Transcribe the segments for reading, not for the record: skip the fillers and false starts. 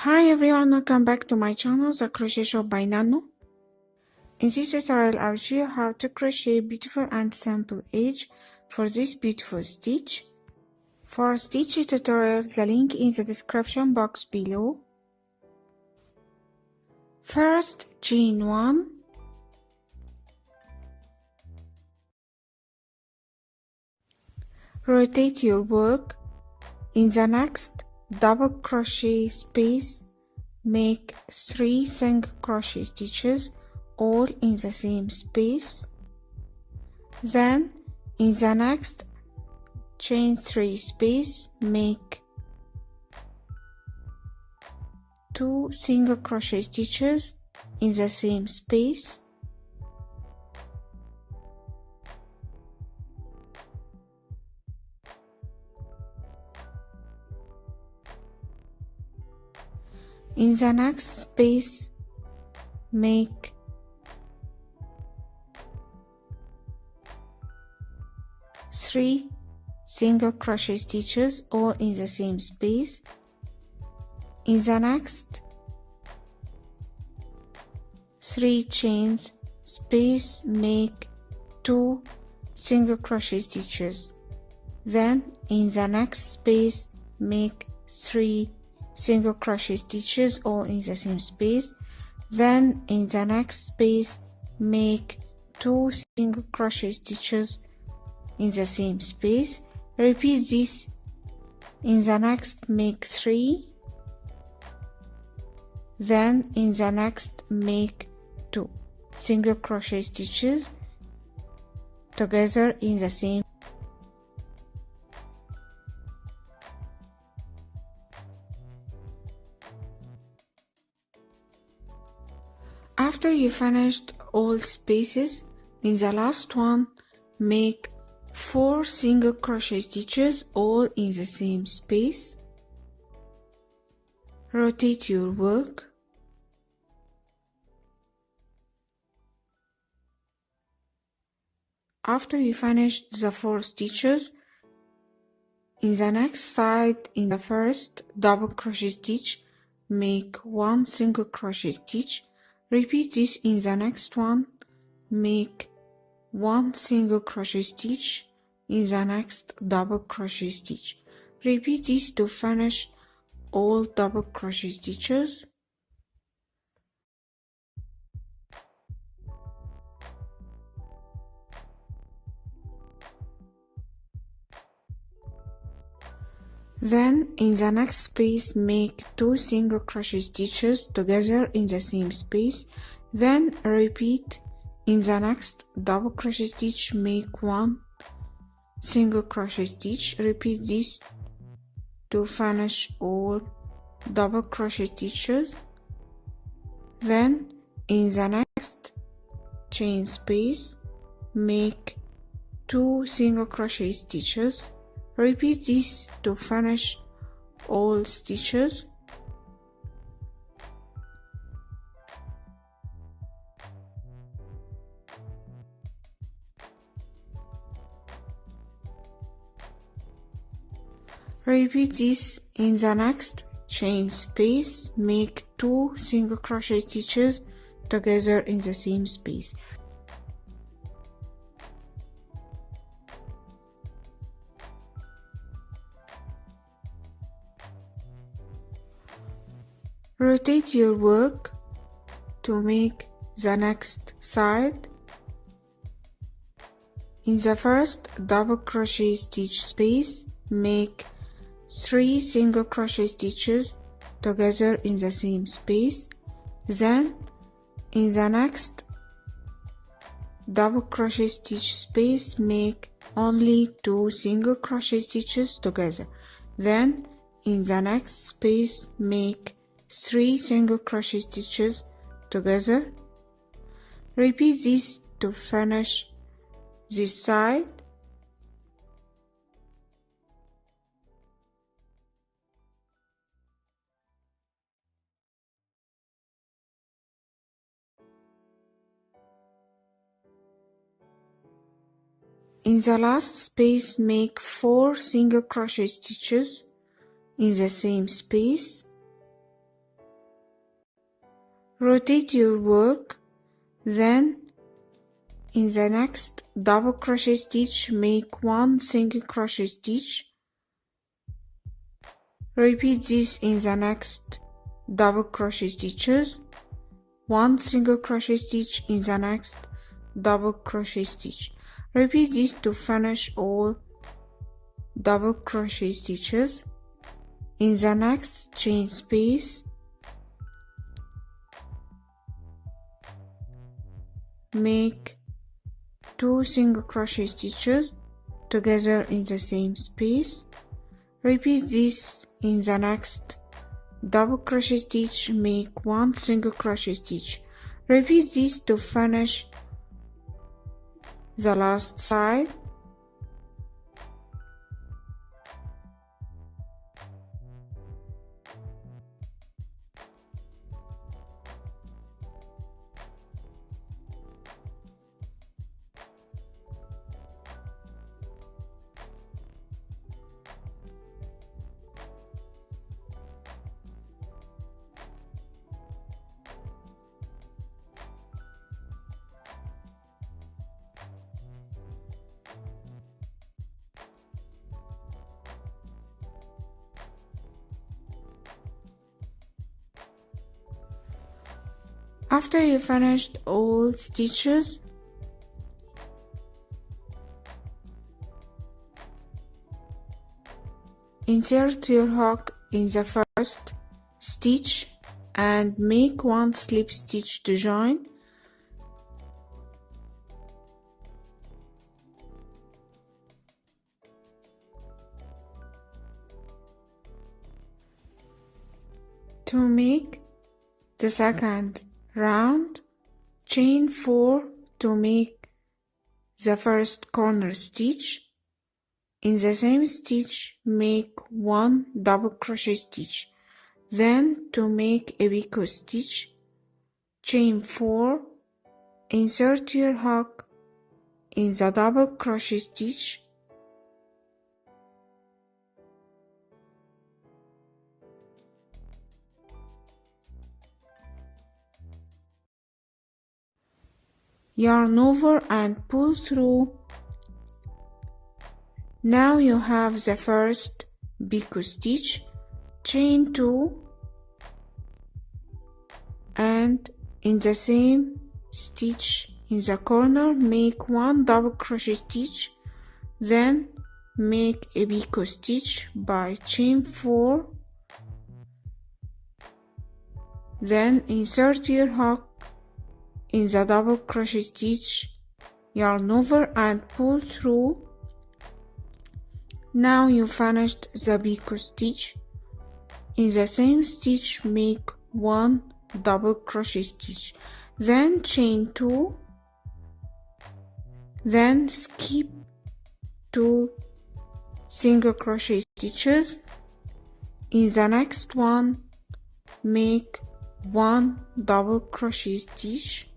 Hi everyone, welcome back to my channel, The Crochet Shop by Nano. In this tutorial, I'll show you how to crochet beautiful and simple edge for this beautiful stitch. For stitch tutorial, the link in the description box below. First, chain 1. Rotate your work. In the next double crochet space, make 3 single crochet stitches all in the same space. Then in the next chain 3 space, make 2 single crochet stitches in the same space. In the next space, make 3 single crochet stitches all in the same space. In the next 3 chains space, make 2 single crochet stitches. Then in the next space, make 3 single crochet stitches all in the same space. Then in the next space, make 2 single crochet stitches in the same space. Repeat this. In the next, make 3. Then in the next, make 2 single crochet stitches together in the same. After you finished all spaces, in the last one, make 4 single crochet stitches all in the same space. Rotate your work. After you finished the 4 stitches, in the next side, in the first double crochet stitch, make 1 single crochet stitch. Repeat this in the next one, make 1 single crochet stitch in the next double crochet stitch. Repeat this to finish all double crochet stitches. Then in the next space, make 2 single crochet stitches together in the same space. Then repeat. In the next double crochet stitch, make 1 single crochet stitch. Repeat this to finish all double crochet stitches. Then in the next chain space, make 2 single crochet stitches. Repeat this to finish all stitches. Repeat this in the next chain space, make 2 single crochet stitches together in the same space. Rotate your work to make the next side. In the first double crochet stitch space, make 3 single crochet stitches together in the same space. Then in the next double crochet stitch space, make only 2 single crochet stitches together. Then in the next space, make 3 single crochet stitches together. Repeat this to finish this side. In the last space, make 4 single crochet stitches in the same space. rotate your work, then in the next double crochet stitch make one single crochet stitch. Repeat this in the next double crochet stitches, one single crochet stitch in the next double crochet stitch. Repeat this to finish all double crochet stitches. In the next chain space, make 2 single crochet stitches together in the same space. Repeat this in the next double crochet stitch, make 1 single crochet stitch. Repeat this to finish the last side. After you finished all stitches, insert your hook in the first stitch and make 1 slip stitch to join. To make the second round, chain 4 to make the first corner stitch. In the same stitch make 1 double crochet stitch. Then to make a picot stitch, chain 4, insert your hook in the double crochet stitch, yarn over and pull through. Now you have the first picot stitch, chain 2, and in the same stitch in the corner make 1 double crochet stitch, then make a picot stitch by chain 4, then insert your hook in the double crochet stitch, yarn over and pull through. Now you finished the picot stitch. In the same stitch make 1 double crochet stitch, then chain 2, then skip 2 single crochet stitches. In the next one make 1 double crochet stitch,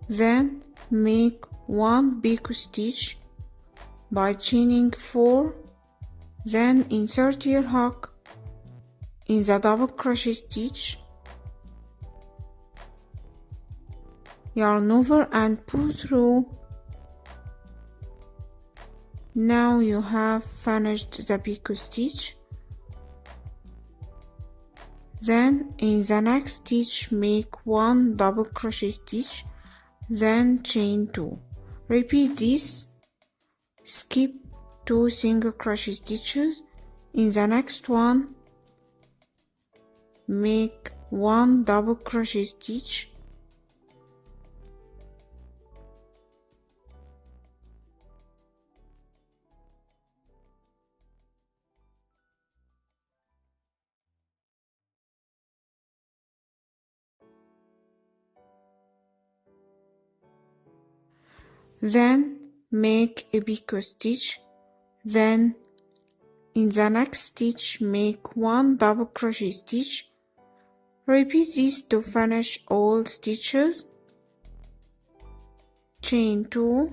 then make 1 picot stitch by chaining 4, then insert your hook in the double crochet stitch, yarn over and pull through. Now you have finished the picot stitch. Then in the next stitch make 1 double crochet stitch, then chain 2. Repeat this, skip 2 single crochet stitches. In the next one make 1 double crochet stitch, then make a picot stitch, then in the next stitch make 1 double crochet stitch. Repeat this to finish all stitches, chain 2,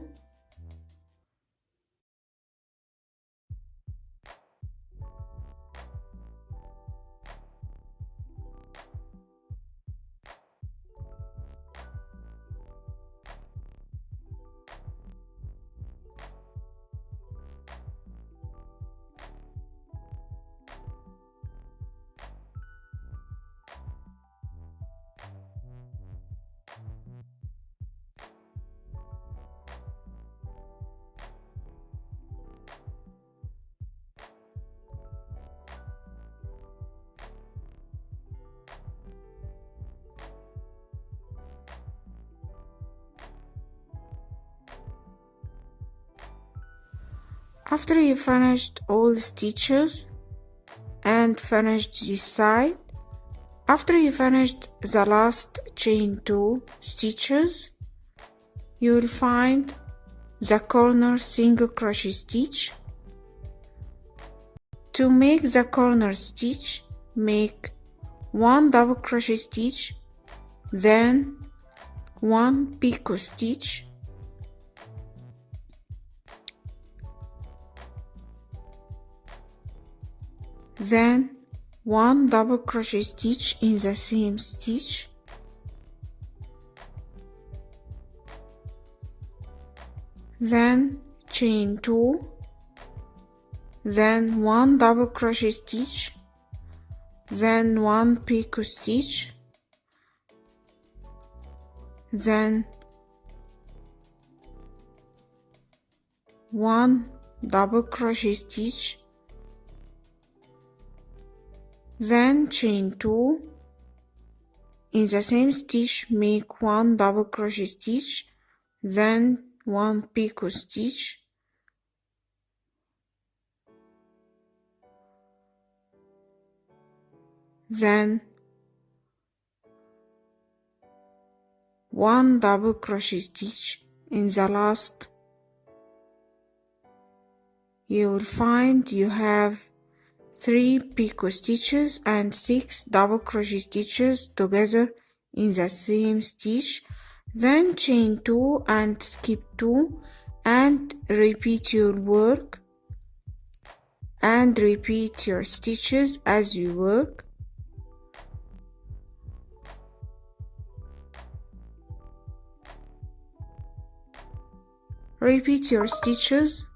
After you finished all stitches and finished this side, after you finished the last chain 2 stitches, you will find the corner single crochet stitch. To make the corner stitch, make 1 double crochet stitch, then 1 picot stitch, then 1 double crochet stitch in the same stitch, then chain 2, then 1 double crochet stitch, then 1 picot stitch, then 1 double crochet stitch, then chain 2, in the same stitch make 1 double crochet stitch, then 1 picot stitch, then 1 double crochet stitch in the last. You will find you have 3 picot stitches and 6 double crochet stitches together in the same stitch, then chain 2 and skip 2 and repeat your work and repeat your stitches as you work. Repeat your stitches.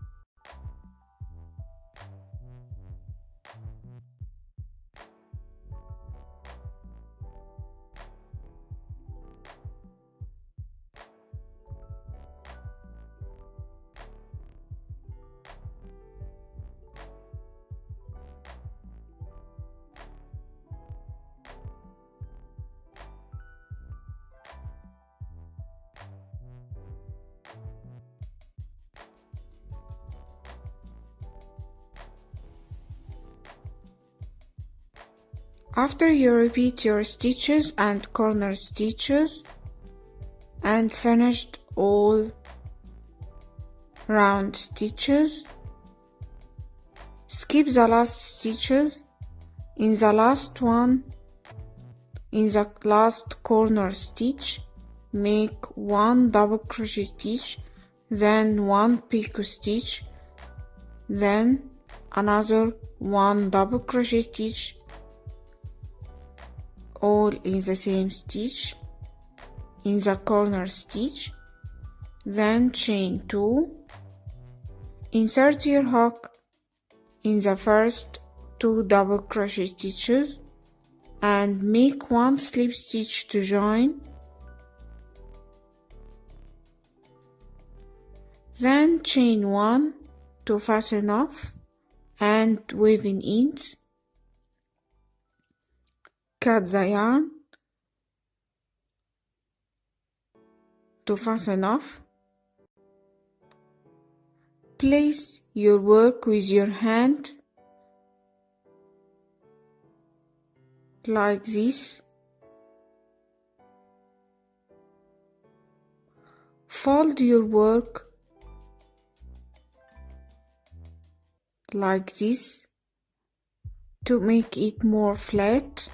After you repeat your stitches and corner stitches and finished all round stitches, skip the last stitches. In the last one, in the last corner stitch, make 1 double crochet stitch, then 1 picot stitch, then another 1 double crochet stitch, all in the same stitch in the corner stitch, then chain 2, insert your hook in the first 2 double crochet stitches and make 1 slip stitch to join, then chain 1 to fasten off and weaving ends. Cut the yarn to fasten off. Place your work with your hand like this. Fold your work like this to make it more flat.